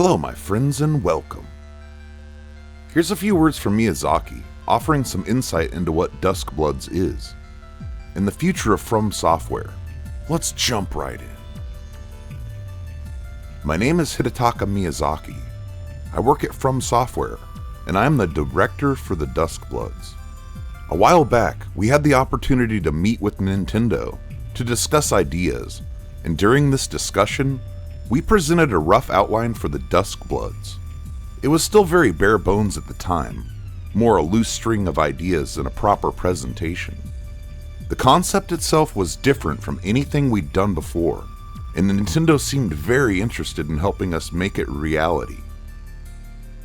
Hello my friends and welcome. Here's a few words from Miyazaki, offering some insight into what Duskbloods is, and the future of FromSoftware. Let's jump right in. My name is Hidetaka Miyazaki. I work at FromSoftware, and I am the director for the Duskbloods. A while back, we had the opportunity to meet with Nintendo to discuss ideas, and during this discussion, we presented a rough outline for the Duskbloods. It was still very bare bones at the time, more a loose string of ideas than a proper presentation. The concept itself was different from anything we'd done before, and Nintendo seemed very interested in helping us make it reality.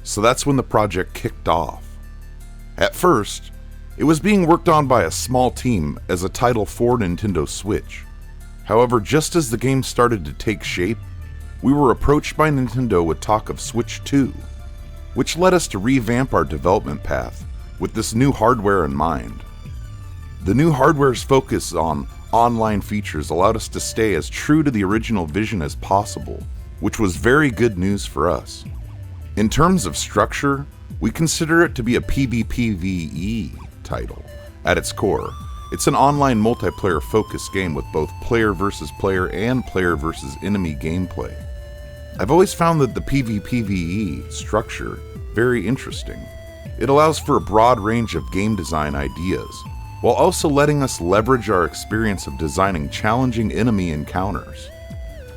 So that's when the project kicked off. At first, it was being worked on by a small team as a title for Nintendo Switch. However, just as the game started to take shape, we were approached by Nintendo with talk of Switch 2, which led us to revamp our development path with this new hardware in mind. The new hardware's focus on online features allowed us to stay as true to the original vision as possible, which was very good news for us. In terms of structure, we consider it to be a PvPvE title. At its core, it's an online multiplayer focused game with both player versus player and player versus enemy gameplay. I've always found that the PvPvE structure very interesting. It allows for a broad range of game design ideas, while also letting us leverage our experience of designing challenging enemy encounters.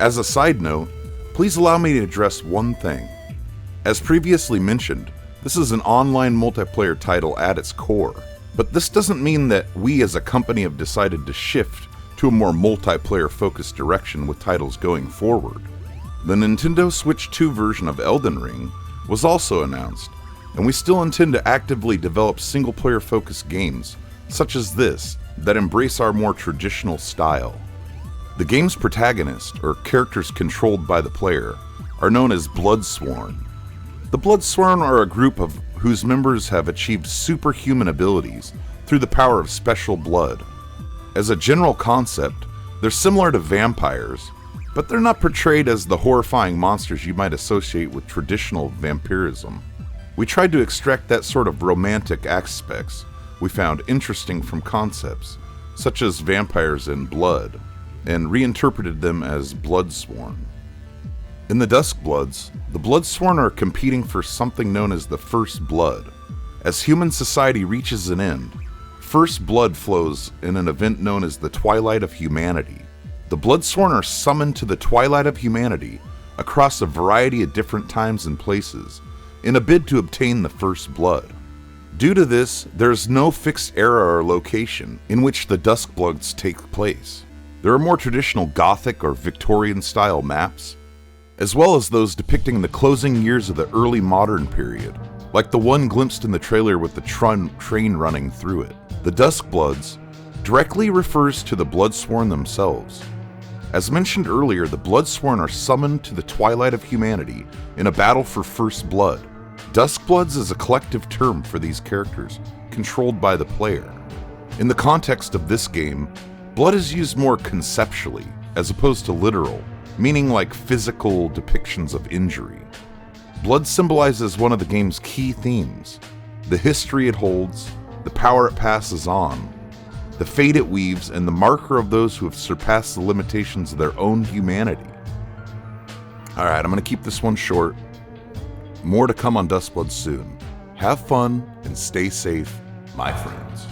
As a side note, please allow me to address one thing. As previously mentioned, this is an online multiplayer title at its core, but this doesn't mean that we as a company have decided to shift to a more multiplayer focused direction with titles going forward. The Nintendo Switch 2 version of Elden Ring was also announced, and we still intend to actively develop single-player focused games, such as this, that embrace our more traditional style. The game's protagonist, or characters controlled by the player, are known as Bloodsworn. The Bloodsworn are a group of whose members have achieved superhuman abilities through the power of special blood. As a general concept, they're similar to vampires, but they're not portrayed as the horrifying monsters you might associate with traditional vampirism. We tried to extract that sort of romantic aspects we found interesting from concepts, such as vampires and blood, and reinterpreted them as Bloodsworn. In the Duskbloods, the Bloodsworn are competing for something known as the First Blood. As human society reaches an end, First Blood flows in an event known as the Twilight of Humanity. The Bloodsworn are summoned to the Twilight of Humanity across a variety of different times and places in a bid to obtain the First Blood. Due to this, there is no fixed era or location in which the Duskbloods take place. There are more traditional Gothic or Victorian-style maps, as well as those depicting the closing years of the early modern period, like the one glimpsed in the trailer with the train running through it. The Duskbloods directly refers to the Bloodsworn themselves. As mentioned earlier, the Bloodsworn are summoned to the Twilight of Humanity in a battle for First Blood. Duskbloods is a collective term for these characters, controlled by the player. In the context of this game, blood is used more conceptually, as opposed to literal, meaning like physical depictions of injury. Blood symbolizes one of the game's key themes: the history it holds, the power it passes on, the fate it weaves, and the marker of those who have surpassed the limitations of their own humanity. Alright, I'm going to keep this one short. More to come on Duskbloods soon. Have fun and stay safe, my friends.